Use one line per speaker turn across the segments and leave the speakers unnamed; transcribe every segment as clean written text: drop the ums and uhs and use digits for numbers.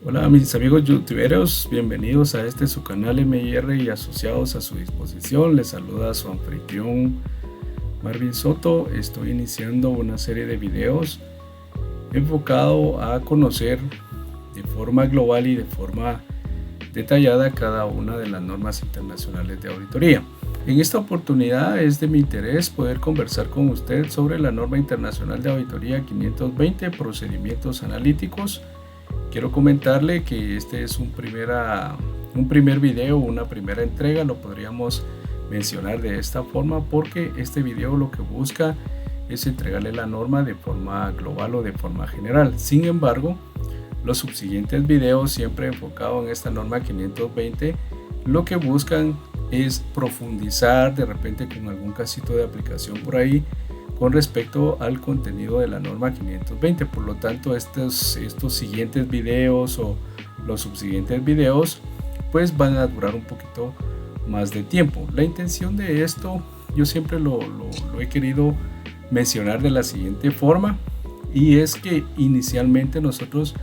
Hola mis amigos youtuberos, bienvenidos a este su canal MIR y asociados a su disposición. Les saluda su anfitrión Marvin Soto. Estoy iniciando una serie de videos enfocado a conocer de forma global y de forma detallada cada una de las normas internacionales de auditoría. En esta oportunidad es de mi interés poder conversar con usted sobre la norma internacional de auditoría 520, procedimientos analíticos. Quiero comentarle que este es un primer video, una primera entrega, lo podríamos mencionar de esta forma, porque este video lo que busca es entregarle la norma de forma global o de forma general. Sin embargo, los subsiguientes videos, siempre enfocados en esta norma 520, lo que buscan es profundizar de repente con algún casito de aplicación por ahí con respecto al contenido de la norma 520. Por lo tanto, estos siguientes videos o los subsiguientes videos pues van a durar un poquito más de tiempo. La intención de esto yo siempre lo he querido mencionar de la siguiente forma, y es que inicialmente nosotros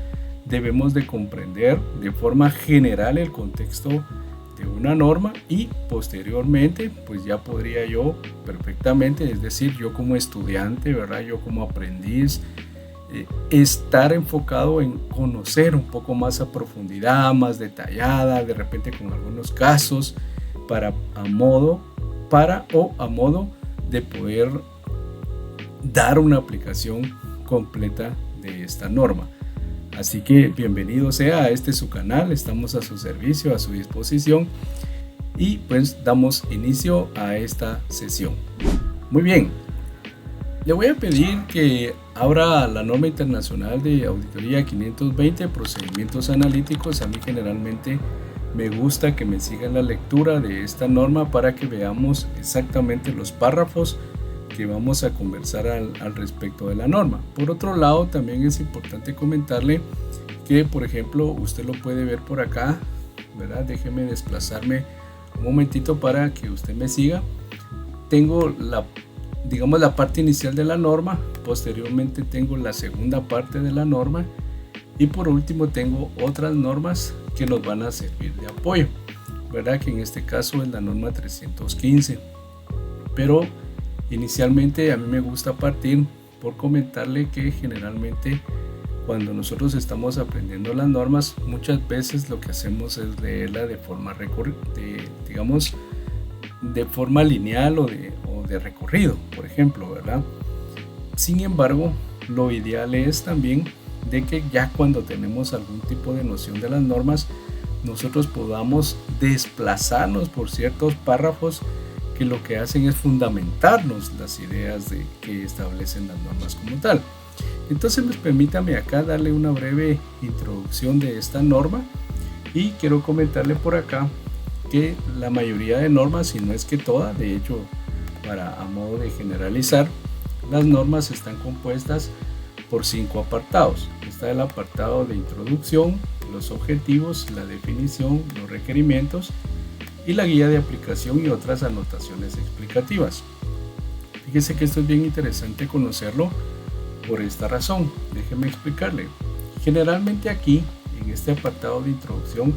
debemos de comprender de forma general el contexto de una norma, y posteriormente pues ya podría yo perfectamente, es decir, yo como estudiante, ¿verdad? Yo como aprendiz, estar enfocado en conocer un poco más a profundidad, más detallada, de repente con algunos casos a modo de poder dar una aplicación completa de esta norma. Así que bienvenido sea a este su canal, estamos a su servicio, a su disposición, y pues damos inicio a esta sesión. Muy bien, le voy a pedir que abra la norma internacional de auditoría 520, procedimientos analíticos. A mí generalmente me gusta que me sigan la lectura de esta norma para que veamos exactamente los párrafos que vamos a conversar al respecto de la norma. Por otro lado, también es importante comentarle que, por ejemplo, usted lo puede ver por acá, ¿verdad? Déjeme desplazarme un momentito para que usted me siga. Tengo la parte inicial de la norma, posteriormente tengo la segunda parte de la norma, y por último tengo otras normas que nos van a servir de apoyo, ¿verdad? Que en este caso es la norma 315. Pero inicialmente a mí me gusta partir por comentarle que generalmente cuando nosotros estamos aprendiendo las normas, muchas veces lo que hacemos es leerla de forma de forma lineal o de recorrido, por ejemplo, ¿verdad? Sin embargo, lo ideal es también de que ya cuando tenemos algún tipo de noción de las normas, nosotros podamos desplazarnos por ciertos párrafos que lo que hacen es fundamentarnos las ideas que establecen las normas como tal. Entonces, permítame acá darle una breve introducción de esta norma, y quiero comentarle por acá que la mayoría de normas, si no es que todas, de hecho, a modo de generalizar, las normas están compuestas por 5 apartados. Está el apartado de introducción, los objetivos, la definición, los requerimientos y la guía de aplicación y otras anotaciones explicativas. Fíjese que esto es bien interesante conocerlo por esta razón. Déjeme explicarle. Generalmente aquí, en este apartado de introducción,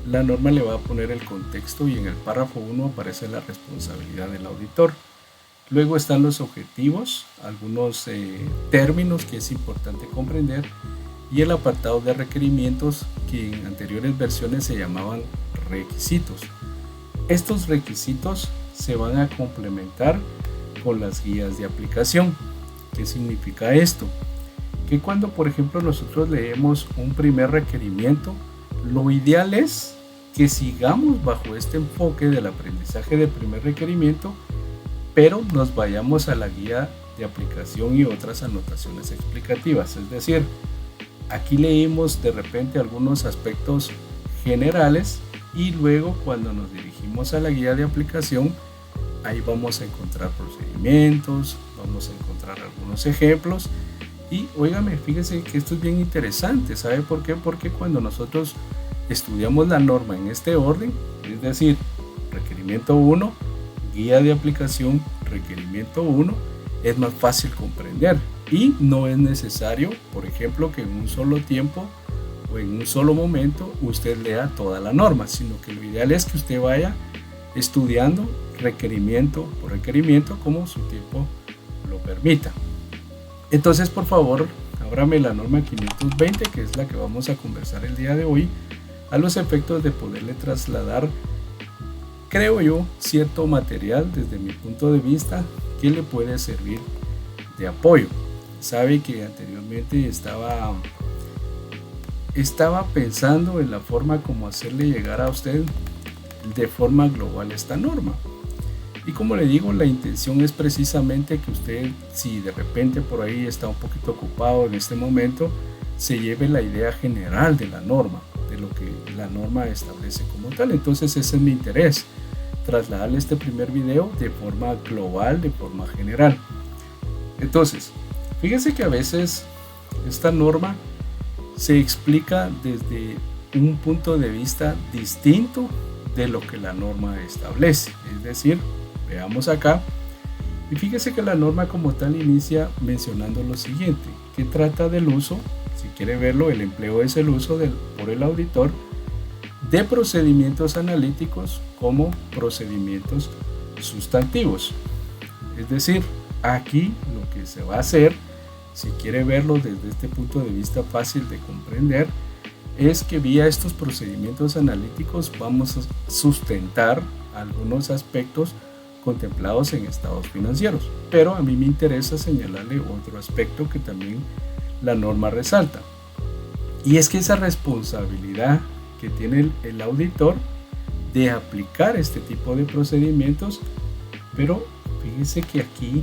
la norma le va a poner el contexto, y en el párrafo 1 aparece la responsabilidad del auditor. Luego están los objetivos, algunos términos que es importante comprender, y el apartado de requerimientos, que en anteriores versiones se llamaban requisitos. Estos requisitos se van a complementar con las guías de aplicación. ¿Qué significa esto? Que cuando, por ejemplo, nosotros leemos un primer requerimiento, lo ideal es que sigamos bajo este enfoque del aprendizaje del primer requerimiento, pero nos vayamos a la guía de aplicación y otras anotaciones explicativas. Es decir, aquí leímos de repente algunos aspectos generales, y luego cuando nos dirigimos a la guía de aplicación, ahí vamos a encontrar procedimientos, vamos a encontrar algunos ejemplos. Y óigame, fíjese que esto es bien interesante. ¿Sabe por qué? Porque cuando nosotros estudiamos la norma en este orden, es decir, requerimiento 1, guía de aplicación, requerimiento 1, es más fácil comprender, y no es necesario, por ejemplo, que en un solo tiempo o en un solo momento usted lea toda la norma, sino que lo ideal es que usted vaya estudiando requerimiento por requerimiento como su tiempo lo permita. Entonces, por favor, ábrame la norma 520, que es la que vamos a conversar el día de hoy, a los efectos de poderle trasladar, creo yo, cierto material desde mi punto de vista que le puede servir de apoyo. Sabe que anteriormente estaba pensando en la forma como hacerle llegar a usted de forma global esta norma. Y como le digo, la intención es precisamente que usted, si de repente por ahí está un poquito ocupado en este momento, se lleve la idea general de la norma, de lo que la norma establece como tal. Entonces ese es mi interés, trasladarle este primer video de forma global, de forma general. Entonces, fíjense que a veces esta norma se explica desde un punto de vista distinto de lo que la norma establece. Es decir, veamos acá, y fíjese que la norma como tal inicia mencionando lo siguiente, que trata del uso, si quiere verlo, el empleo es el uso por el auditor de procedimientos analíticos como procedimientos sustantivos. Es decir, aquí lo que se va a hacer, si quiere verlo desde este punto de vista fácil de comprender, es que vía estos procedimientos analíticos vamos a sustentar algunos aspectos contemplados en estados financieros. Pero a mí me interesa señalarle otro aspecto que también la norma resalta. Y es que esa responsabilidad que tiene el auditor de aplicar este tipo de procedimientos, pero fíjense que aquí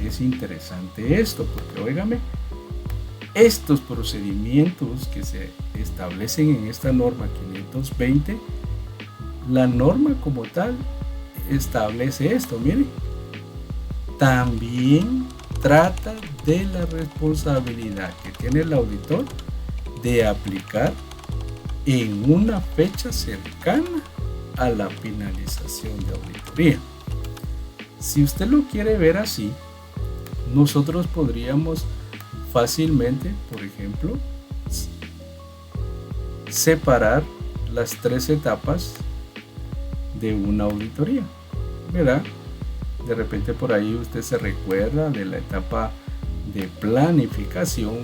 es interesante esto, porque óigame, estos procedimientos que se establecen en esta norma 520, la norma como tal establece esto, miren, también trata de la responsabilidad que tiene el auditor de aplicar en una fecha cercana a la finalización de auditoría. Si usted lo quiere ver así, nosotros podríamos fácilmente, por ejemplo, separar las 3 etapas de una auditoría, ¿verdad? De repente por ahí usted se recuerda de la etapa de planificación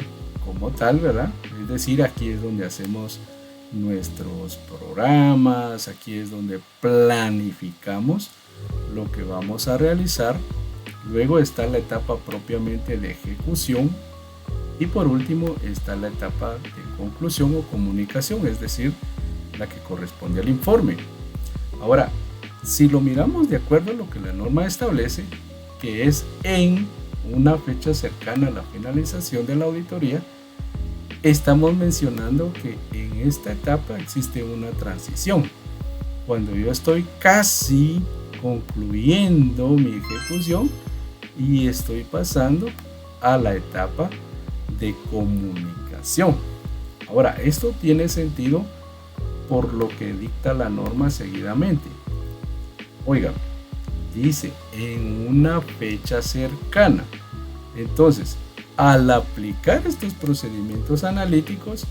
como tal, ¿verdad? Es decir, aquí es donde hacemos nuestros programas, aquí es donde planificamos lo que vamos a realizar. Luego está la etapa propiamente de ejecución y por último está la etapa de conclusión o comunicación, es decir, la que corresponde al informe. Ahora, si lo miramos de acuerdo a lo que la norma establece, que es en una fecha cercana a la finalización de la auditoría, estamos mencionando que en esta etapa existe una transición. Cuando yo estoy casi concluyendo mi ejecución y estoy pasando a la etapa de comunicación. Ahora, esto tiene sentido por lo que dicta la norma seguidamente. Oiga, dice en una fecha cercana. Entonces, al aplicar estos procedimientos analíticos,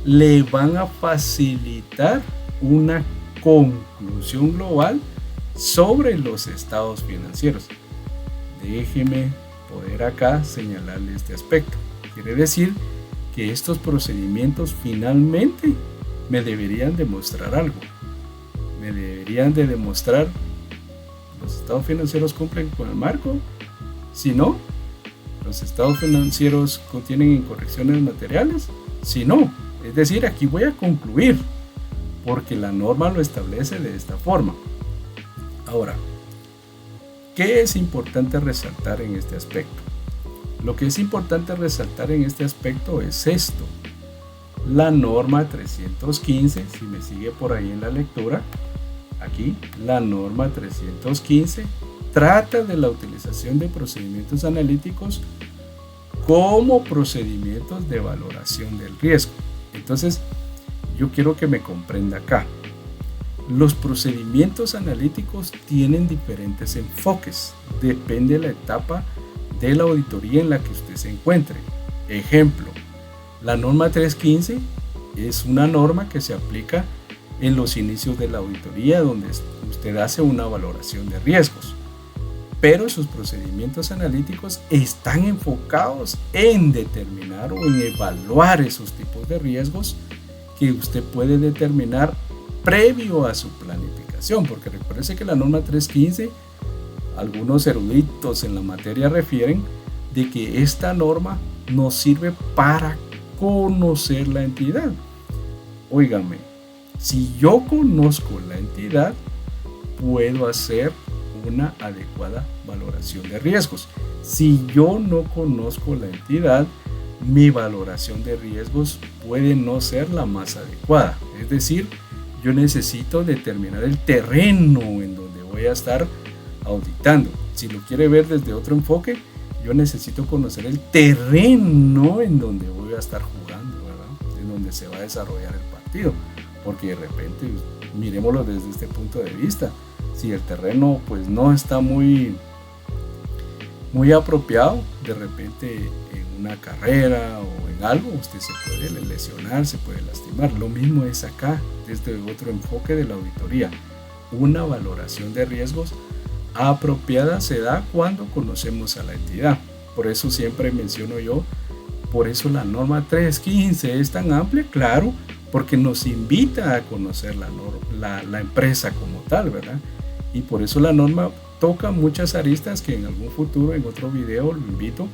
le van a facilitar una conclusión global sobre los estados financieros. Déjeme poder acá señalarle este aspecto. Quiere decir que estos procedimientos finalmente me deberían demostrar algo. Me deberían de demostrar los estados financieros cumplen con el marco. Si no, los estados financieros contienen incorrecciones materiales. Si no, es decir, aquí voy a concluir porque la norma lo establece de esta forma. Ahora, ¿qué es importante resaltar en este aspecto? Lo que es importante resaltar en este aspecto es esto. La norma 315, si me sigue por ahí en la lectura, aquí la norma 315 trata de la utilización de procedimientos analíticos como procedimientos de valoración del riesgo. Entonces, yo quiero que me comprenda acá. Los procedimientos analíticos tienen diferentes enfoques, depende de la etapa de la auditoría en la que usted se encuentre. Ejemplo, la norma 315 es una norma que se aplica en los inicios de la auditoría, donde usted hace una valoración de riesgos. Pero sus procedimientos analíticos están enfocados en determinar o en evaluar esos tipos de riesgos que usted puede determinar previo a su planificación, porque recuerde que la norma 315, algunos eruditos en la materia refieren de que esta norma nos sirve para conocer la entidad. Óigame, si yo conozco la entidad, puedo hacer una adecuada valoración de riesgos. Si yo no conozco la entidad, mi valoración de riesgos puede no ser la más adecuada. Es decir, yo necesito determinar el terreno en donde voy a estar auditando. Si lo quiere ver desde otro enfoque, yo necesito conocer el terreno en donde voy a estar jugando, ¿verdad? En donde se va a desarrollar el partido. Porque de repente, miremoslo desde este punto de vista, si el terreno pues no está muy apropiado, de repente en una carrera o en algo, usted se puede lesionar, se puede lastimar. Lo mismo es acá, desde otro enfoque de la auditoría. Una valoración de riesgos apropiada se da cuando conocemos a la entidad. Por eso siempre menciono yo, por eso la norma 315 es tan amplia, claro, porque nos invita a conocer la empresa como tal, ¿verdad? Y por eso la norma toca muchas aristas que en algún futuro, en otro video, lo invito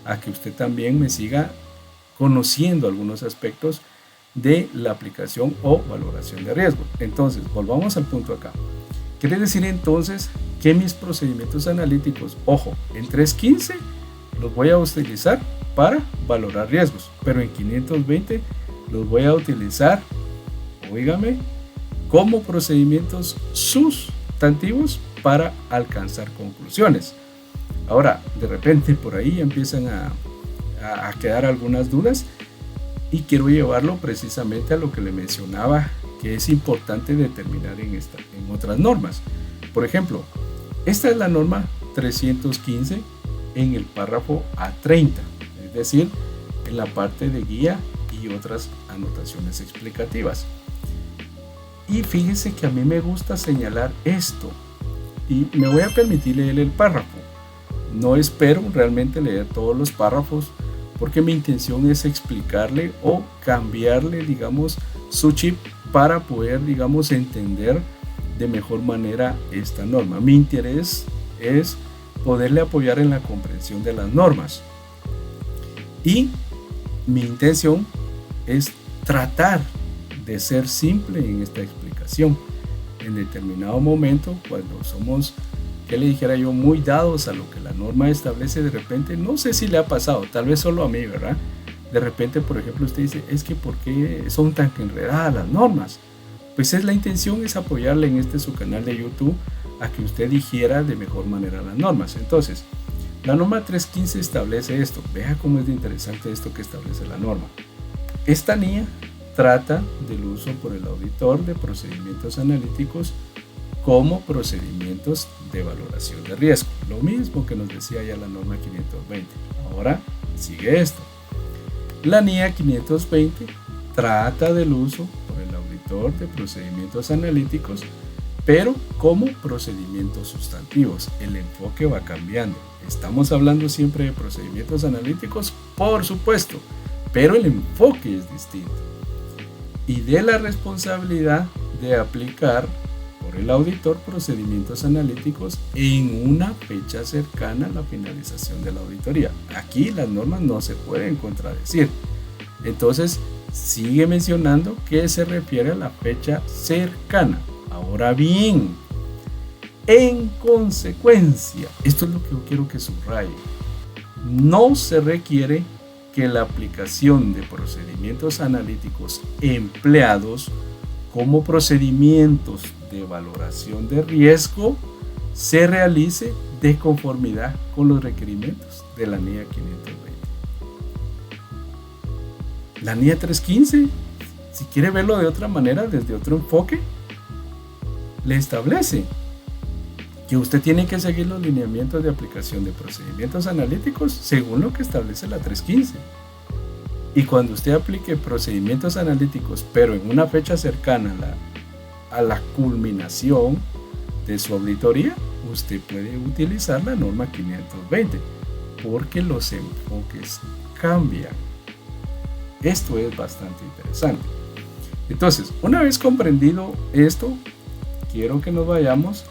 a que usted también me siga conociendo algunos aspectos de la aplicación o valoración de riesgo. Entonces, volvamos al punto acá. Quiere decir entonces que mis procedimientos analíticos, ojo, en 315 los voy a utilizar para valorar riesgos, pero en 520 los voy a utilizar, óigame, como procedimientos sustantivos para alcanzar conclusiones. Ahora, de repente por ahí empiezan a quedar algunas dudas y quiero llevarlo precisamente a lo que le mencionaba, que es importante determinar en otras normas. Por ejemplo, esta es la norma 315 en el párrafo A30, es decir, en la parte de guía y otras anotaciones explicativas. Y fíjese que a mí me gusta señalar esto y me voy a permitir leer el párrafo. No espero realmente leer todos los párrafos porque mi intención es explicarle o cambiarle, digamos, su chip para poder, digamos, entender de mejor manera esta norma. Mi interés es poderle apoyar en la comprensión de las normas y mi intención es tratar de ser simple en esta explicación. En determinado momento, cuando somos, que le dijera yo, muy dados a lo que la norma establece, de repente, no sé si le ha pasado, tal vez solo a mí, ¿verdad? De repente, por ejemplo, usted dice, es que ¿por qué son tan enredadas las normas? Pues la intención es apoyarle en su canal de YouTube a que usted digiera de mejor manera las normas. Entonces, la norma 315 establece esto. Vea cómo es de interesante esto que establece la norma. Esta NIA trata del uso por el auditor de procedimientos analíticos como procedimientos de valoración de riesgo. Lo mismo que nos decía ya la norma 520. Ahora sigue esto. La NIA 520 trata del uso por el auditor de procedimientos analíticos, pero como procedimientos sustantivos. El enfoque va cambiando. Estamos hablando siempre de procedimientos analíticos, por supuesto, pero el enfoque es distinto. Y de la responsabilidad de aplicar por el auditor procedimientos analíticos en una fecha cercana a la finalización de la auditoría. Aquí las normas no se pueden contradecir. Entonces, sigue mencionando que se refiere a la fecha cercana. Ahora bien, en consecuencia, esto es lo que yo quiero que subraye, no se requiere que la aplicación de procedimientos analíticos empleados como procedimientos de valoración de riesgo se realice de conformidad con los requerimientos de la NIA 520. La NIA 315, si quiere verlo de otra manera, desde otro enfoque, le establece que usted tiene que seguir los lineamientos de aplicación de procedimientos analíticos según lo que establece la 315. Y cuando usted aplique procedimientos analíticos, pero en una fecha cercana a la culminación de su auditoría, usted puede utilizar la norma 520, porque los enfoques cambian. Esto es bastante interesante. Entonces, una vez comprendido esto, quiero que nos vayamos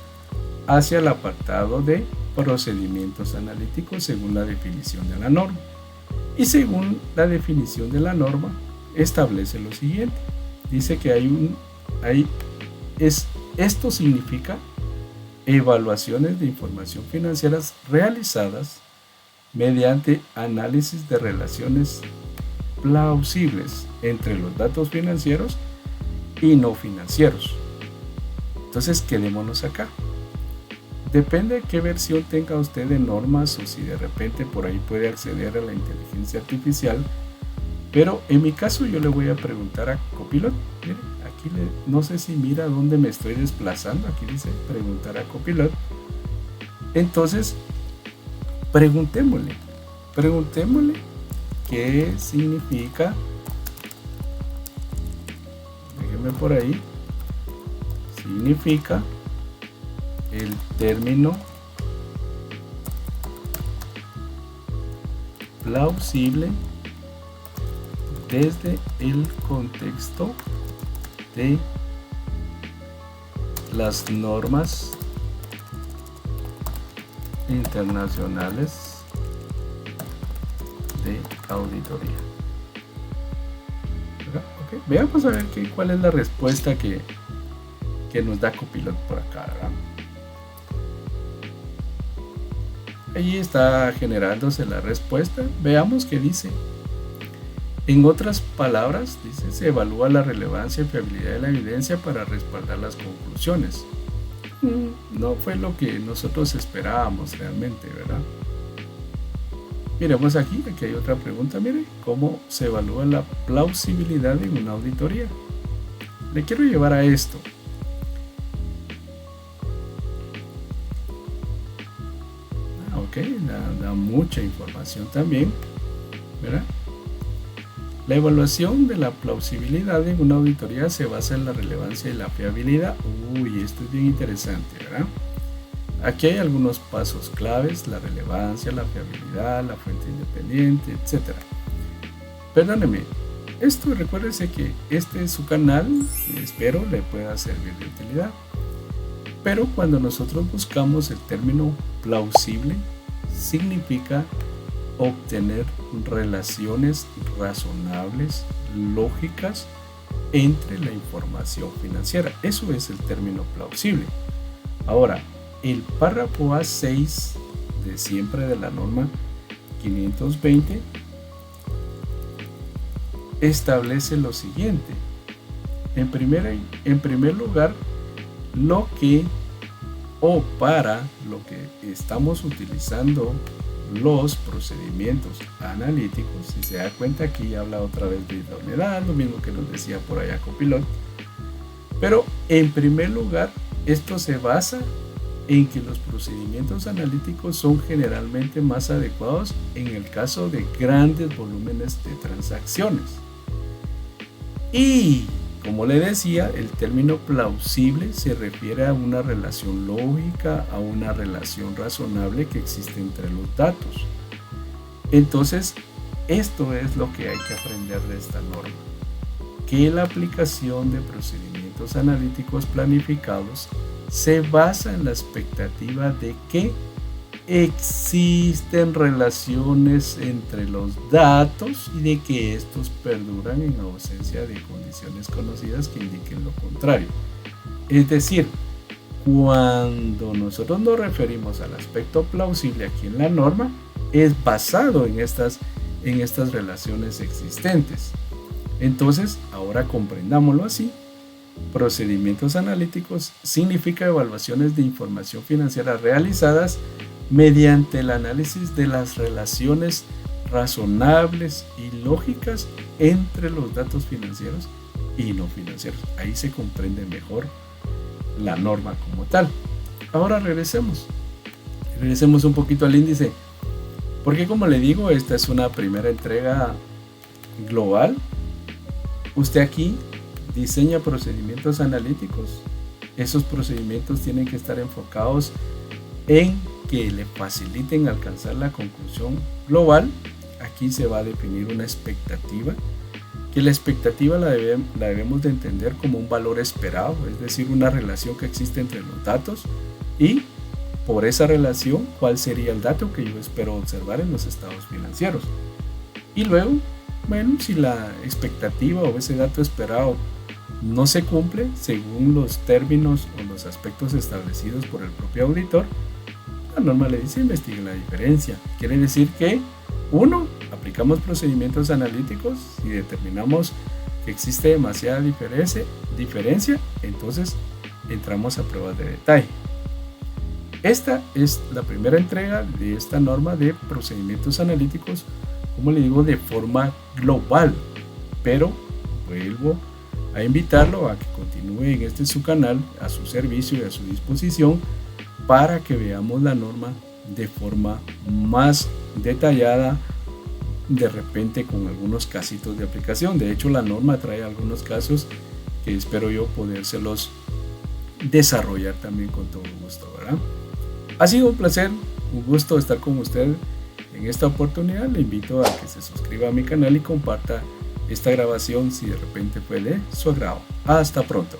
hacia el apartado de procedimientos analíticos según la definición de la norma. Y según la definición de la norma, establece lo siguiente. Dice que esto significa evaluaciones de información financieras realizadas mediante análisis de relaciones plausibles entre los datos financieros y no financieros. Entonces, quedémonos acá. Depende de qué versión tenga usted de normas o si de repente por ahí puede acceder a la inteligencia artificial. Pero en mi caso yo le voy a preguntar a Copilot. Mire, aquí no sé si mira dónde me estoy desplazando. Aquí dice preguntar a Copilot. Entonces, preguntémosle qué significa. Déjeme por ahí. Significa el término plausible desde el contexto de las normas internacionales de auditoría. Okay. Veamos a ver cuál es la respuesta que nos da Copilot por acá, ¿verdad? Ahí está generándose la respuesta. Veamos qué dice. En otras palabras, dice, se evalúa la relevancia y fiabilidad de la evidencia para respaldar las conclusiones. No fue lo que nosotros esperábamos realmente, ¿verdad? Miremos aquí hay otra pregunta. Mire, ¿cómo se evalúa la plausibilidad en una auditoría? Le quiero llevar a esto. Da mucha información también, ¿verdad? La evaluación de la plausibilidad en una auditoría se basa en la relevancia y la fiabilidad. Esto es bien interesante, ¿verdad? Aquí hay algunos pasos claves: la relevancia, la fiabilidad, la fuente independiente, etc. Perdóneme, recuérdese que este es su canal y espero le pueda servir de utilidad. Pero cuando nosotros buscamos el término plausible, significa obtener relaciones razonables, lógicas entre la información financiera. Eso es el término plausible. Ahora, el párrafo A6 de siempre de la norma 520 establece lo siguiente. En primer lugar, para lo que estamos utilizando los procedimientos analíticos. Si se da cuenta, aquí habla otra vez de idoneidad, lo mismo que nos decía por allá Copilot. Pero en primer lugar, esto se basa en que los procedimientos analíticos son generalmente más adecuados en el caso de grandes volúmenes de transacciones. Y como le decía, el término plausible se refiere a una relación lógica, a una relación razonable que existe entre los datos. Entonces, esto es lo que hay que aprender de esta norma: que la aplicación de procedimientos analíticos planificados se basa en la expectativa de que existen relaciones entre los datos y de que estos perduran en ausencia de condiciones conocidas que indiquen lo contrario. Es decir, cuando nosotros nos referimos al aspecto plausible aquí en la norma, es basado en estas relaciones existentes. Entonces, ahora comprendámoslo así. Procedimientos analíticos significa evaluaciones de información financiera realizadas mediante el análisis de las relaciones razonables y lógicas entre los datos financieros y no financieros. Ahí se comprende mejor la norma como tal. Ahora regresemos un poquito al índice, porque como le digo, esta es una primera entrega global, usted aquí diseña procedimientos analíticos. Esos procedimientos tienen que estar enfocados en que le faciliten alcanzar la conclusión global. Aquí se va a definir una expectativa, que la expectativa la debemos de entender como un valor esperado, es decir, una relación que existe entre los datos y por esa relación cuál sería el dato que yo espero observar en los estados financieros. Y luego, bueno, si la expectativa o ese dato esperado no se cumple según los términos o los aspectos establecidos por el propio auditor, la norma le dice investigue la diferencia. Quiere decir que, uno, aplicamos procedimientos analíticos y determinamos que existe demasiada diferencia, entonces entramos a pruebas de detalle. Esta es la primera entrega de esta norma de procedimientos analíticos, como le digo, de forma global, pero vuelvo a invitarlo a que continúe en este su canal, a su servicio y a su disposición, para que veamos la norma de forma más detallada, de repente con algunos casitos de aplicación. De hecho, la norma trae algunos casos que espero yo podérselos desarrollar también con todo gusto, ¿verdad? Ha sido un placer, un gusto estar con usted en esta oportunidad. Le invito a que se suscriba a mi canal y comparta esta grabación si de repente fue de su agrado. Hasta pronto.